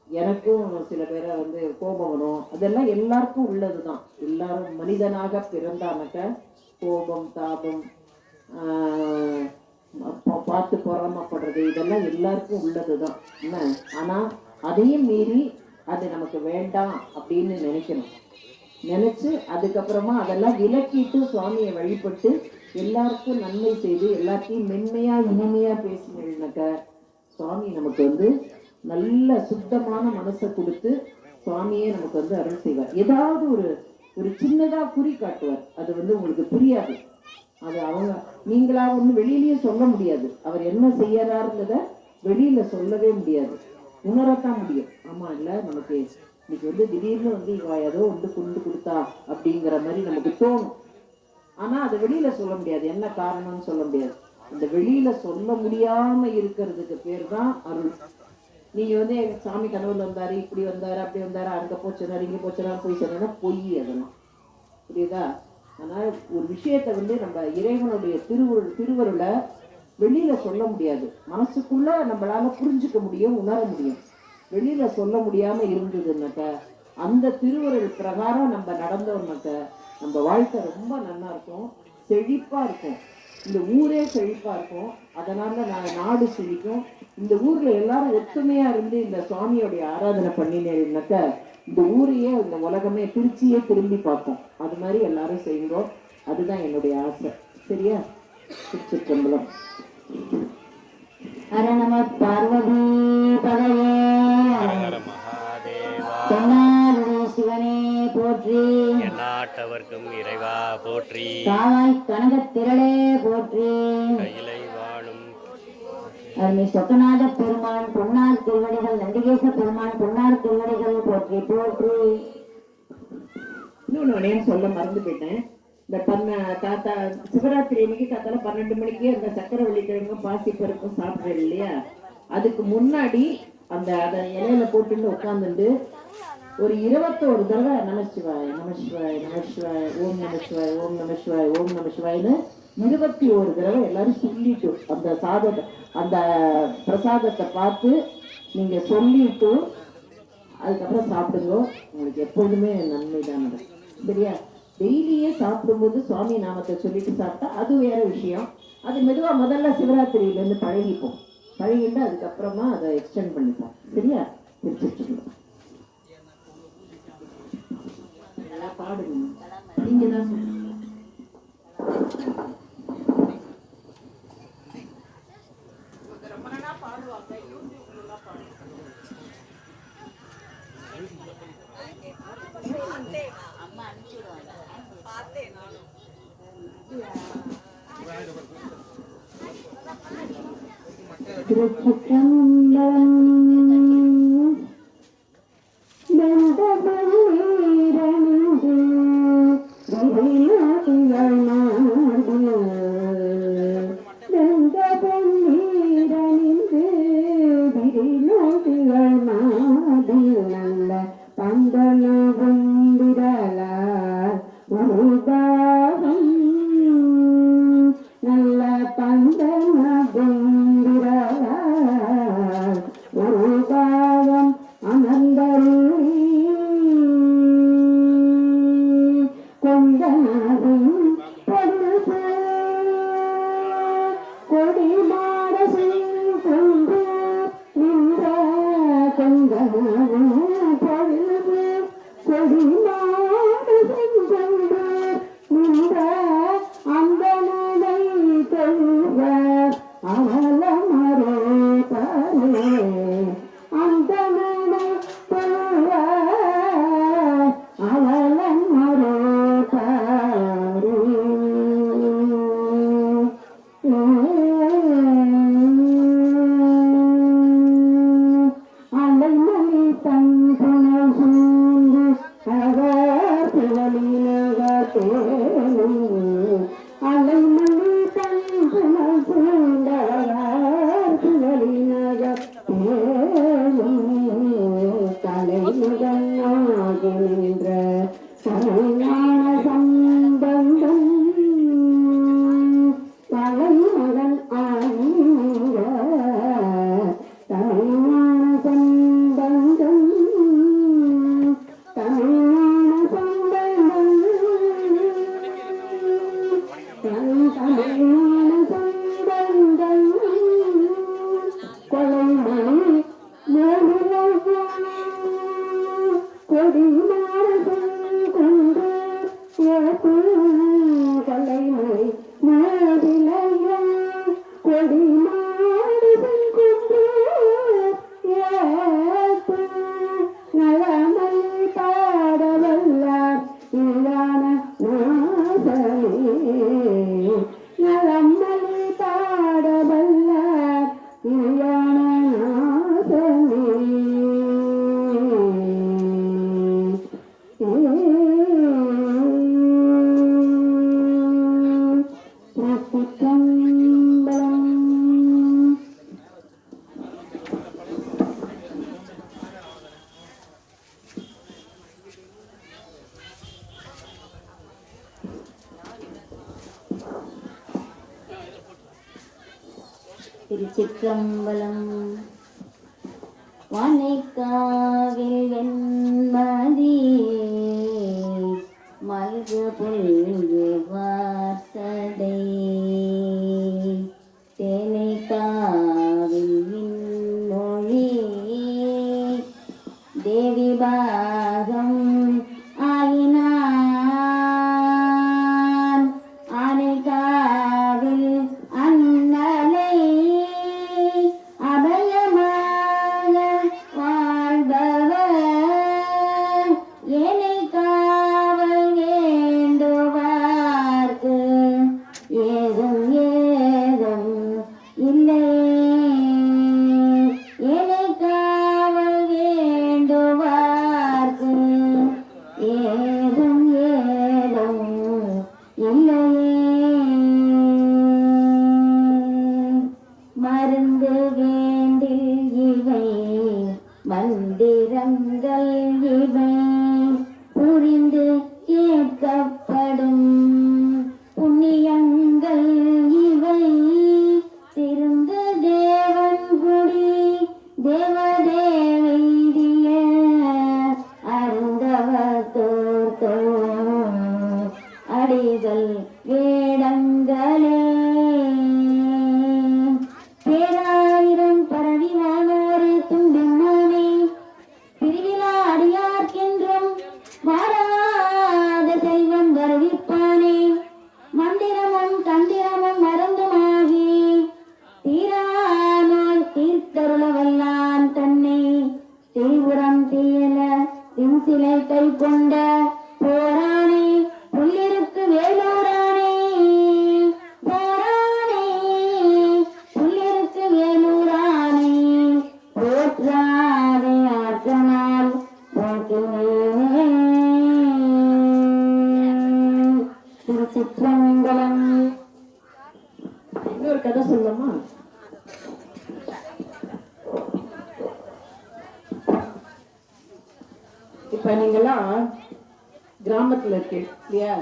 எனக்கும் சில பேரை வந்து கோபம் வரும், அதெல்லாம் எல்லாருக்கும் உள்ளதுதான். எல்லாரும் மனிதனாக பிறந்தானக்க கோபம் தாபம் பார்த்து பொறாமப்படுறது இதெல்லாம் எல்லாருக்கும் உள்ளதுதான் என்ன. ஆனா அதையும் மீறி அது நமக்கு வேண்டாம் அப்படின்னு நினைச்சு அதுக்கப்புறமா அதெல்லாம் விலக்கிட்டு சுவாமியை வழிபட்டு எல்லாருக்கும் நன்மை செய்து எல்லாத்தையும் மென்மையா இனிமையா பேசினாக்க சுவாமி நமக்கு வந்து நல்ல சுத்தமான மனசை கொடுத்து சுவாமியே நமக்கு வந்து அருள் செய்வார். ஏதாவது ஒரு சின்னதா குறி காட்டுவார். அது வந்து உங்களுக்கு புரியாது, அது அவங்க நீங்களா ஒண்ணு வெளியிலயே சொல்ல முடியாது. அவர் என்ன செய்யறாருன்றத வெளியில சொல்லவே முடியாது, உணரத்தான் முடியும். ஆமா இல்ல, நமக்கு இன்னைக்கு வந்து திடீர்னு வந்து இவ ஏதோ வந்து கொண்டு கொடுத்தா அப்படிங்கிற மாதிரி நமக்கு தோணும். ஆனா அதை வெளியில சொல்ல முடியாது, என்ன காரணம்னு சொல்ல முடியாது. இந்த வெளியில சொல்ல முடியாம இருக்கிறதுக்கு பேர் தான் அருள். நீங்க வந்து எங்க சாமி கனவுல வந்தாரு, இப்படி வந்தாரு, அப்படி வந்தாரு, அங்க போச்சுனாரு, இங்க போச்சுனாரு, போய் சொன்னா பொய் அதெல்லாம். புரியுதா? அதனால ஒரு விஷயத்த வந்து நம்ம இறைவனுடைய திருவருளை வெளியில சொல்ல முடியாது, மனசுக்குள்ள நம்மளால புரிஞ்சுக்க முடியும், உணர முடியும். வெளியில சொல்ல முடியாம இருந்ததுன்னாக்க அந்த திருவருள் பிரகாரம் நம்ம நடந்தோம்னாக்க நம்ம வாழ்க்கை ரொம்ப நல்லா இருக்கும், செழிப்பா இருக்கும், இந்த ஊரே செழிப்பா இருக்கும். அதனால நாடு செழிக்கும். இந்த ஊர்ல எல்லாரும் ஒத்துமையா இருந்து இந்த சுவாமியோடைய ஆராதனை பண்ணினேன்னாக்க இந்த ஊரையே, இந்த உலகமே, திருச்சியே திரும்பி பார்ப்போம். அது மாதிரி எல்லாரும் செய்வோம். அதுதான் என்னுடைய ஆசை. சரியா? திருச்சிற்றம்பலம். அரணம பார்வதி பதையே தென்னாடுடைய சிவனே போற்றி, எந்நாட்டவர்க்கும் இறைவா போற்றி, தாவாய் கனகத் திரளே போற்றி, கையிலை வாழும் அருமை சொக்கநாத பெருமான் பொன்னார் திருவடிகள், நந்திகேச பெருமான் பொன்னார் திருவடிகள் போற்றி போற்றி. இன்னொன்னு உடனே சொல்ல மறந்து போயிட்டேன். இந்த தாத்தா சிவராத்திரி அன்னைக்கு காத்தால 12 மணிக்கு அந்த சக்கரவள்ளி கிழங்கும் பாசி பருப்பும் சாப்பிடுறது இல்லையா, அதுக்கு முன்னாடி அந்த அதை இலையில போட்டுன்னு உட்காந்துட்டு ஒரு 21 தடவை நமசிவாய் நமசிவாய் நமசிவாய் ஓம் நமசிவாய் ஓம் நமசிவாய் ஓம் நமசிவாய்னு 21 தடவை எல்லாரும் சொல்லிட்டு அந்த சாதத்தை அந்த பிரசாதத்தை பார்த்து நீங்க சொல்லிட்டு அதுக்கப்புறம் சாப்பிடுங்க. உங்களுக்கு எப்பொழுதுமே நன்மை தான் நடக்கும். சரியா? டெய்லியே சாப்பிடும்போது சுவாமி நாமத்தை சொல்லிட்டு சாப்பிட்டா அது வேற விஷயம். அது மெதுவா முதல்ல சிவராத்திரியிலேருந்து பழகிப்போம். பழகிட்டு அதுக்கப்புறமா அதை எக்ஸ்டெண்ட் பண்ணிப்போம். சரியா? திருச்சிட்டு நல்லா பாடுங்க. நீங்க தான் சொல்லுங்க. ரொம்ப நாளா பாடுவாங்க, யூடியூப்லாம் பாடுவாங்க. அம்மா அனுப்பிச்சுடுவாங்க, பார்த்தேன் நானும். திருச்சிற்றம்பலம். வானைக்காவில் வெண்மதி மல்கு புல்கு வாசடை தேனைக்காவில் மொழி தேவி பாகம் ஆயினான் ஆனைக்காவில் அண்ணலை அபயமாக வாழ்பவர் ஏனை காவல் வேண்டுவார்க்கு ஏதும் கூறப்படும் புண்ணியங்கள் இவை திருந்த தேவன் குடி தேவதேவைதிய அருந்தவர் தோர்த்தோ அடிகள் வேடங்களே பேராயிரம் பரவி வானோரு தும்பிமானே பிரிவிழா அடியார்க்கென்றும் மாறாத செல்வம் வருவிப்பானே மந்திரமும் தந்திரமும் மறந்துமாகி தீரானால் தீர்த்தருள வல்லான் தன்னை தீவிரம் தீயல தின்சிலை கை கொண்ட போரானே புள்ளிருக்கு வேலூரானே போரானே புள்ளிருக்கு வேலூரானே போற்றாதே ஆற்றனால் திருச்சிற்றம்பலம். இன்னொரு கதை சொல்லலாமா? இப்ப நீங்கெல்லாம் கிராமத்துல இருக்கு இல்லையா?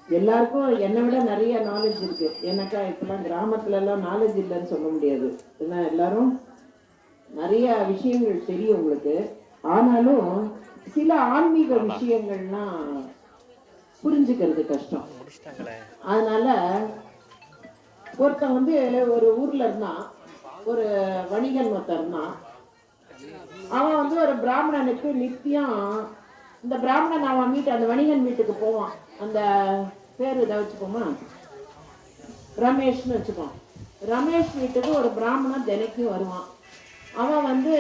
எல்லாருக்கும் என்னை விட நிறைய நாலேஜ் இருக்கு. எனக்கா இப்பெல்லாம் கிராமத்துல எல்லாம் நாலேஜ் இல்லைன்னு சொல்ல முடியாது. ஏன்னா எல்லாரும் நிறைய விஷயங்கள் தெரியும் உங்களுக்கு. ஆனாலும் சில ஆன்மீக விஷயங்கள்லாம் புரிஞ்சுக்கிறது கஷ்டம். அதனால ஒருத்தன் வந்து ஒரு ஊர்ல இருந்தான், ஒரு வணிகன் ஒருத்தன் இருந்தான். அவன் வந்து ஒரு பிராமணனுக்கு நித்தியம் இந்த பிராமணன் அவன் வீட்டு அந்த வணிகன் வீட்டுக்கு போவான். அந்த பேர் இதை வச்சுக்கோமா, ரமேஷ்னு வச்சுக்கோம். ரமேஷ் வீட்டுக்கு ஒரு பிராமணன் தினைக்கும் வருவான். அவன் வந்து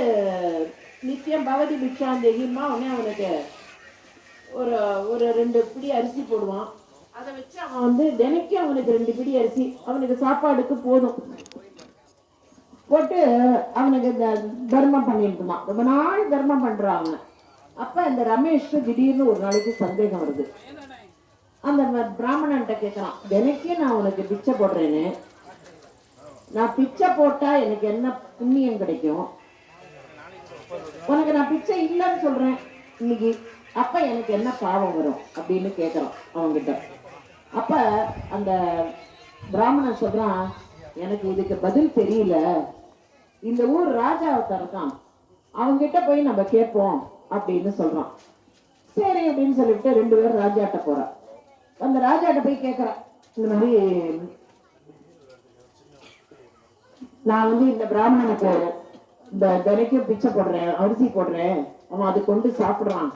நித்தியம் பவதி பிக்ஷாந்தேகிமா உடனே அவனுக்கு ஒரு ஒரு 2 பிடி அரிசி போடுவான். அதை வச்சு அவன் வந்து தினைக்கும் அவனுக்கு 2 பிடி அரிசி அவனுக்கு சாப்பாடுக்கு போதும் போட்டு அவனுக்கு இந்த தர்மம் பண்ணிட்டு இருந்தான். ரொம்ப நாள் தர்மம் பண்றான் அவன். அப்ப இந்த ரமேஷ்க்கு திடீர்னு ஒரு நாளைக்கு சந்தேகம் வருது. அந்த பிராமணன்ட்ட கேட்கறான், தினைக்கும் நான் உனக்கு பிச்சை போடுறேன்னு, நான் பிச்சை போட்டா எனக்கு என்ன புண்ணியம் கிடைக்கும்? உனக்கு நான் பிச்சை இல்லைன்னு சொல்றேன் இன்னைக்கு, அப்ப எனக்கு என்ன பாவம் வரும் அப்படின்னு கேட்கறான் அவங்கிட்ட. அப்ப அந்த பிராமணன் சொல்றான், எனக்கு இதுக்கு பதில் தெரியல, இந்த ஊர் ராஜா இருக்கான், அவங்கிட்ட போய் நம்ம கேட்போம் அப்படின்னு சொல்றான். சரி அப்படின்னு சொல்லிட்டு 2 பேரும் ராஜாட்ட போறான். அந்த ராஜாட்ட போய் கேட்கறான், இந்த மாதிரி நான் வந்து இந்த பிராமணனுக்கு இந்த தினைக்கும் பிச்சை போடுறேன், அரிசி போடுறேன், அவன் அது கொண்டு சாப்பிடுறான்.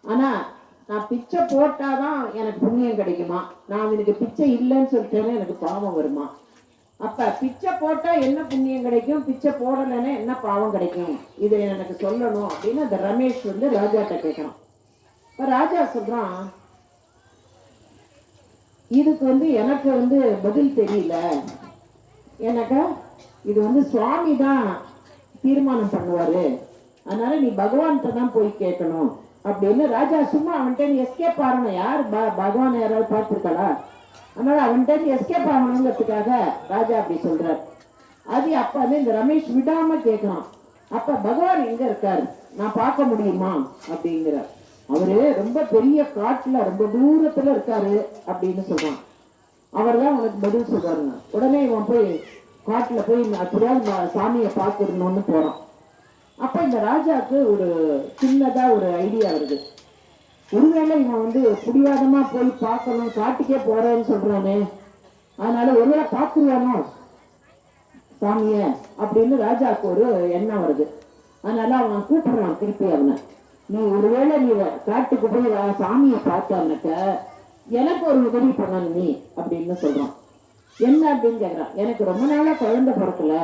ஆனா நான் பிச்சை போட்டாதான் எனக்கு புண்ணியம் கிடைக்குமா? நான் அவனுக்கு பிச்சை இல்லைன்னு சொல்லிட்டேன்னா எனக்கு பாவம் வருமா? அப்ப பிச்சை போட்டா என்ன புண்ணியம் கிடைக்கும், பிச்சை போடலைன்னா என்ன பாவம் கிடைக்கும், இதை எனக்கு சொல்லணும் அப்படின்னு அந்த ரமேஷ் வந்து ராஜாட்ட கேட்கறான். இப்ப ராஜா சொல்றான், இதுக்கு வந்து எனக்கு வந்து பதில் தெரியல, எனக்கு இது வந்து சுவாமி தான் தீர்மானம் பண்ணுவாரு, அதனால நீ பகவான்கிட்ட தான் போய் கேட்கணும் அப்படின்னு ராஜா சும்மா அவன்கிட்ட நீ எஸ்கேப் ஆகணும். யார் பகவான் யாராவது பார்த்துருக்காளா? அதனால அவன்கிட்ட எஸ்கேப் ஆகணுங்கிறதுக்காக ராஜா அப்படி சொல்றார். அது அப்ப வந்து இந்த ரமேஷ் விடாம கேட்கறான், அப்ப பகவான் எங்க இருக்காரு, நான் பார்க்க முடியுமா அப்படிங்கிறார். அவரு ரொம்ப பெரிய காட்டுல ரொம்ப தூரத்துல இருக்காரு அப்படின்னு சொல்றான். அவர் தான் உனக்கு பதில் சொல்றாருங்க. உடனே இவன் போய் காட்டுல போய் அப்படியாவது சாமியை பார்த்துடணும்னு போறான். அப்ப இந்த ராஜாவுக்கு ஒரு சின்னதா ஒரு ஐடியா வருது. ஒருவேளை இவன் வந்து புடிவாதமா போய் பார்க்கணும், காட்டுக்கே போறேன்னு சொல்றானே, அதனால ஒருவேளை பார்த்துருவானோ சாமிய அப்படின்னு ராஜாவுக்கு ஒரு எண்ணம் வருது. அதனால அவன் கூப்பிடுறான் திருப்பி அவனை, நீ ஒருவேளை நீ காட்டுக்கு போய் சாமியை பார்த்தாக்க எனக்கு ஒரு உதவி பண்ணணும் நீ அப்படின்னு சொல்றான். என்ன அப்படின்னு கேக்குறான். எனக்கு ரொம்ப நாளா குழந்தை பிறக்கல,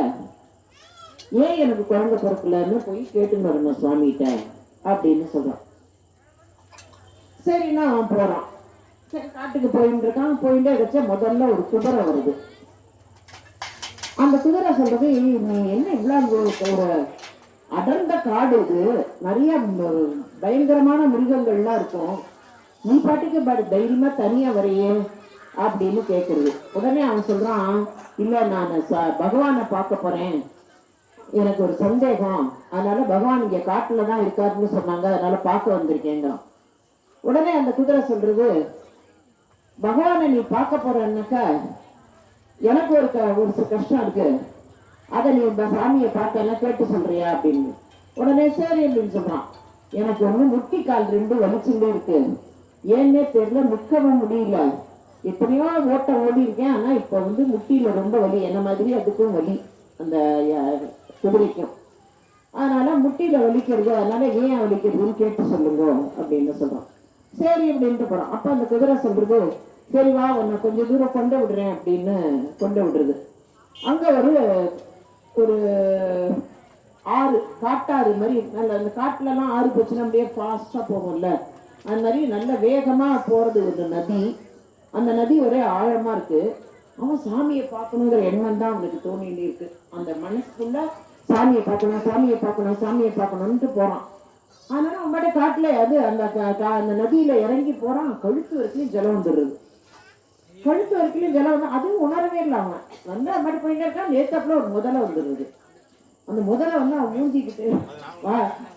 ஏன் எனக்கு குழந்தை பிறக்கலன்னு போய் கேட்டுன்னு வரணும் சுவாமிகிட்ட அப்படின்னு சொல்றான். சரின்னா அவன் போறான். சரி காட்டுக்கு போயிட்டு இருக்கான். போயிட்டே வச்ச முதல்ல ஒரு குதிரை வருது. அந்த குதிரை சொல்றது, நீ என்ன இவ்வளவு ஒரு அடர்ந்த காடு, இது நிறைய பயங்கரமான மிருகங்கள்லாம் இருக்கும், நீ பாட்டுக்கு தைரியமா தனியா வரையே அப்படின்னு கேட்கறது. உடனே அவன் சொல்றான், இல்ல நான் பகவானை பார்க்க போறேன், எனக்கு ஒரு சந்தேகம், அதனால பகவான் இங்க காட்டுலதான் இருக்காருன்னு சொன்னாங்க, அதனால பார்க்க வந்திருக்கேங்கிறான். உடனே அந்த குதிரை சொல்றது, பகவானை நீ பார்க்க போறன்னாக்கா எனக்கு ஒரு கஷ்டம் இருக்கு, அதை நீ சாமியை பார்த்தேன்னா கேட்டு சொல்றியா அப்படின்னு. உடனே சரி அப்படின்னு சொல்றான். எனக்கு முட்டி கால் 2 வலிச்சுட்டே இருக்கு, ஏன்னே தெரியல, நிற்கவும் முடியல. எத்தனையோ ஓட்டம் ஓடி இருக்கேன், ஆனா இப்ப முட்டியில ரொம்ப வலி, என்ன மாதிரி அதுக்கும் வலி அந்த குதிரைக்கும். அதனால முட்டியில வலிக்கிறது, அதனால ஏன் வலிக்கிறதுன்னு கேட்டு சொல்லுங்க அப்படின்னு சொல்றான். சரி அப்படின்ட்டு போறான். அப்ப அந்த குதிரை சொல்றது, சரி வா உன்னை கொஞ்சம் தூரம் கொண்டு விடுறேன் அப்படின்னு கொண்டு விடுறது. அங்க ஒரு ஆறு, காட்டாறு மாதிரி, நல்ல அந்த காட்டுல எல்லாம் ஆறு போச்சுன்னா அப்படியே ஃபாஸ்டா போகும்ல, அது மாதிரி நல்ல வேகமா போறது ஒரு நதி. அந்த நதி ஒரே ஆழமா இருக்கு. அவன் சாமியை பார்க்கணுங்கிற எண்ணம் தான் அவனுக்கு தோணிட்டு இருக்கு. அந்த மனசுக்குள்ள சாமியை பார்க்கணும், சாமியை பார்க்கணும், சாமியை பார்க்கணும்ட்டு போறான். அதனால அவன் பாட்டு காட்டுல அந்த நதியில இறங்கி போறான். கழுத்து வரைக்கும் ஜலம் வந்துடுறது. கழுத்து வரைக்கும் ஜலம் வந்து அதுவும் உணரவே இல்லை. அவன் அது மாதிரி போயிட்டே இருக்கான். நேத்தாப்புல ஒரு முதலை வந்துடுறது. அந்த முதலை அவன் மூஞ்சிக்கிட்டு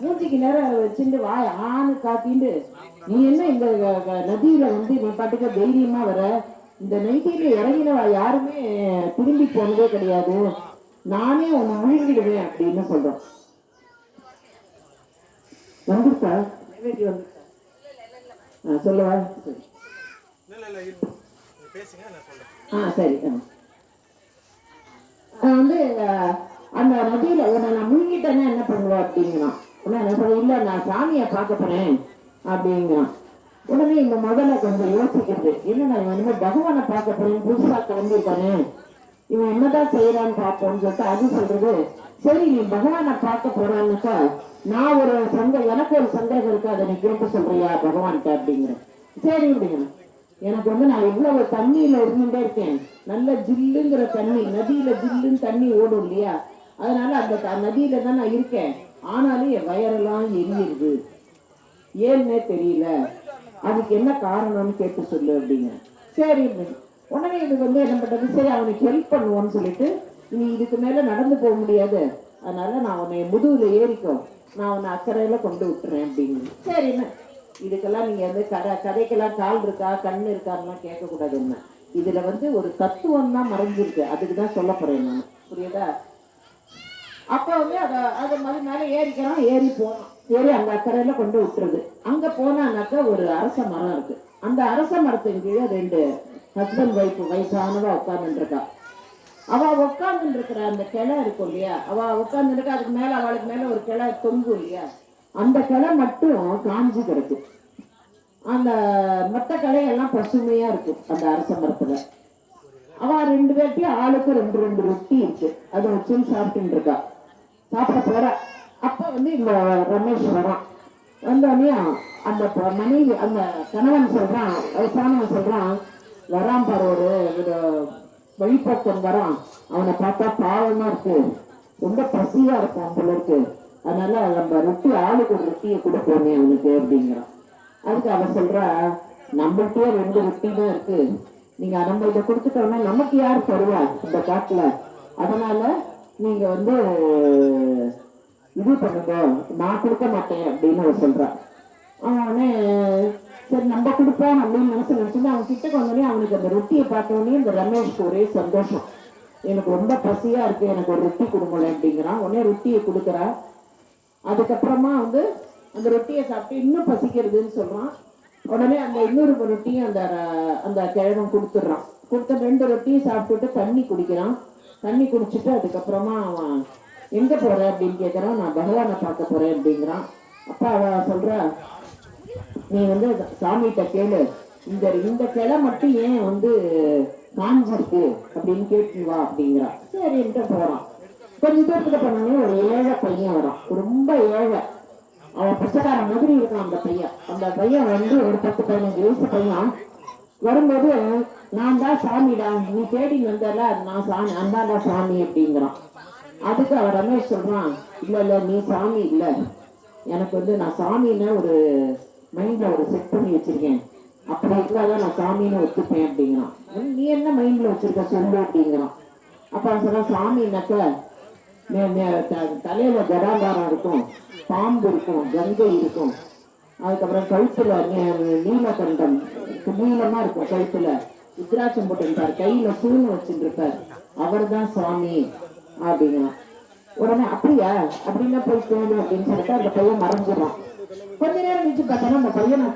மூஞ்சிக்கு நேரம் வச்சுட்டு வாய் ஆணு காத்திண்டு, நீ என்ன இந்த நதியில நீ பாட்டுக்க தைரியமா வர, இந்த நதியில இறங்கினவா யாருமே திரும்பி போனதே கிடையாது, நானே உன்னை முழுங்கிடுவேன் அப்படின்னு சொல்றோம். வந்துருக்கா சொல்லுவா? சரி. அந்த நதியில உன்னை நான் முழுங்கிட்டேன்னா என்ன பண்ணுவா அப்படிங்கிறான். உடனே சொல்ல, இல்ல நான் சாமியை பார்க்க போறேன் அப்படிங்கிறான். உடனே இந்த முதல்ல கொஞ்சம் யோசிக்கிறது, என்னன்னா இவன் பகவானை பார்க்க போறேன், புதுசா கிளம்பிட்டானே, இவன் என்னதான் செய்யறான்னு பார்ப்போம்னு சொல்லிட்டு அது சொல்றது, சரி நீ பகவானை பார்க்க போறான்னுக்கா நான் எனக்கு ஒரு சந்தேகம் இருக்கு, அதை நீ கேட்டு சொல்றியா பகவான்கிட்ட அப்படிங்கிற. சரி அப்படிங்கிறேன். எனக்கு நான் இவ்வளவு தண்ணியில இருந்துட்டே இருக்கேன், நல்ல ஜில்லுங்கிற தண்ணி, நதியில ஜில்லுன்னு தண்ணி ஓடும் இல்லையா, அதனால அந்த நதியில தான் நான் இருக்கேன், ஆனாலும் என் வயரெல்லாம் எரியுது, ஏன்னே தெரியல, அதுக்கு என்ன காரணம்னு கேட்டு சொல்லு அப்படிங்க. சரி. உடனே இது என்ன பண்றது, சரி அவனுக்கு ஹெல்ப் பண்ணுவோன்னு சொல்லிட்டு, நீ இதுக்கு மேல நடந்து போக முடியாது, அதனால நான் உன்னை முதுகுல ஏறிக்கும், நான் உன்னை அக்கறையில கொண்டு விட்டுறேன் அப்படின்னு. சரின்னு இதுக்கெல்லாம் நீங்க கதைக்கெல்லாம் கால் இருக்கா கண்ணு இருக்காருலாம் கேட்கக்கூடாது. என்ன இதுல ஒரு தத்துவம் தான் மறைஞ்சிருக்கு, அதுக்குதான் சொல்ல போறேன் நான், புரியுதா? அப்ப அது மாதிரி மேல ஏறிக்கிறான், ஏறி போனான், ஏறி அந்த அக்கறையில கொண்டு விட்டுருது. அங்க போனான்னாக்கா ஒரு அரச மரம் இருக்கு. அந்த அரச மரத்தின் கீழே 2 ஹஸ்பண்ட் ஒய்ஃப் வயசானவா உட்கார்ந்துட்டு இருக்கா. அவ உட்கார்ந்துட்டு இருக்கிற அந்த கிளை இருக்கும் இல்லையா, அவ உட்கார்ந்து இருக்கா, அதுக்கு மேல அவளுக்கு மேல ஒரு கிளை தொங்கும் இல்லையா, அந்த கிளை மட்டும் காஞ்சி கிடக்கு. அந்த மொத்த கிளையெல்லாம் பசுமையா இருக்கு அந்த அரச மரத்துல. அவ 2 பேர்ட்டையும் ஆளுக்கு 2 ரொட்டி இருக்கு, அதை வச்சு சாப்பிட்டு இருக்கா, சாப்பிட போற. அப்ப இந்த ரமேஷ் வரான். வந்தோடனே அந்த மனைவி அந்த கணவன் சொல்றான், வயசானவன் சொல்றான், வரான் பாரு ஒரு வழிபோக்கன் வரான், அவனை பார்த்தா பாவமா இருக்கு, ரொம்ப பசியா இருக்கும் போல இருக்கு, அதனால நம்ம ரொட்டி ஆளுக்கு ஒரு ரொட்டியை கொடுப்போமே அவனுக்கு அப்படிங்கிறான். அதுக்கு அவன் சொல்றா, நம்மள்கிட்டயே 2 ரொட்டி தான் இருக்கு, நீங்க நம்ம இதை கொடுத்துட்டோம்னா நமக்கு யார் தருவா இந்த காட்டுல, அதனால நீங்க இது பண்ணுங்க, நான் கொடுக்க மாட்டேன் அப்படின்னு அவன் சொல்றான். அவனே சரி நம்ம கொடுப்போம் அப்படின்னு நினைச்சுன்னா அவன் கிட்ட வந்தோடனே அவனுக்கு அந்த ரொட்டியை பார்த்தோடனே இந்த ரமேஷ்க்கு ஒரே சந்தோஷம், எனக்கு ரொம்ப பசியா இருக்கு, எனக்கு ஒரு ரொட்டி கொடுக்கல அப்படிங்கிறான். உடனே ரொட்டியை கொடுக்குறா. அதுக்கப்புறமா அந்த ரொட்டியை சாப்பிட்டு இன்னும் பசிக்கிறதுன்னு சொல்றான். உடனே அந்த இன்னொரு ரொட்டியும் அந்த கிழவன் கொடுத்துடுறான். கொடுத்த 2 ரொட்டியும் சாப்பிட்டுட்டு தண்ணி குடிக்கிறான். தண்ணி குடிச்சிட்டு அதுக்கப்புறமா அவன் எங்க போற அப்படின்னு கேட்கறான். நான் பகவானை பார்க்க போறேன் அப்படிங்கிறான். அப்ப அவ சொல்றா, நீ சாமிகிட்ட கேளு, இந்த கிளை மட்டும் ஏன் காஞ்சிருக்கு அப்படின்னு கேட்டு வா அப்படிங்கிறா. சரின்ட்டு போறான். கொஞ்ச தூரத்துல பண்ணோடனே ஒரு ஏழை பையன் வரான், ரொம்ப ஏழை, அவன் பிச்சைக்கார மாதிரி இருக்கான் அந்த பையன். அந்த பையன் ஒரு 10-15 வயசு பையன் வரும்போது, நான் தான் சாமிடா, நீ தேடி வந்தல, நான் சாமி, அந்தாண்டா சாமி அப்படிங்கிறான். அதுக்கு அவன் ரமேஷ் சொல்றான், இல்ல நீ சாமி இல்ல, எனக்கு நான் சாமின்னு ஒரு மைண்ட்ல செட் பண்ணி வச்சிருக்கேன், அப்படி இருந்தாதான் நான் சாமின்னு ஒத்துப்பேன் அப்படிங்கிறான். நீ என்ன மைண்ட்ல வச்சிருக்க சொல்லு அப்படிங்கிறான். அப்ப அவன் சொல்றான், சாமின்னாக்க தலையில ஜடாபாரம் இருக்கும், பாம்பு இருக்கும், கங்கை இருக்கும், அதுக்கப்புறம் கழுத்துல நீலகண்டம் நீளமா இருக்கும், கழுத்துல ருத்ராட்சம் போட்டுருப்பார், கையில சூழ் வச்சுட்டு இருப்பார், அவர் தான் சுவாமி அப்படின்னா. உடனே அப்படியா அப்படின்னா போய் தேடு அப்படின்னு சொல்லிட்டு அந்த பையன் மறைஞ்சிடறான். கொஞ்ச நேரம் கழிச்சு பார்த்தோன்னா அந்த பையன்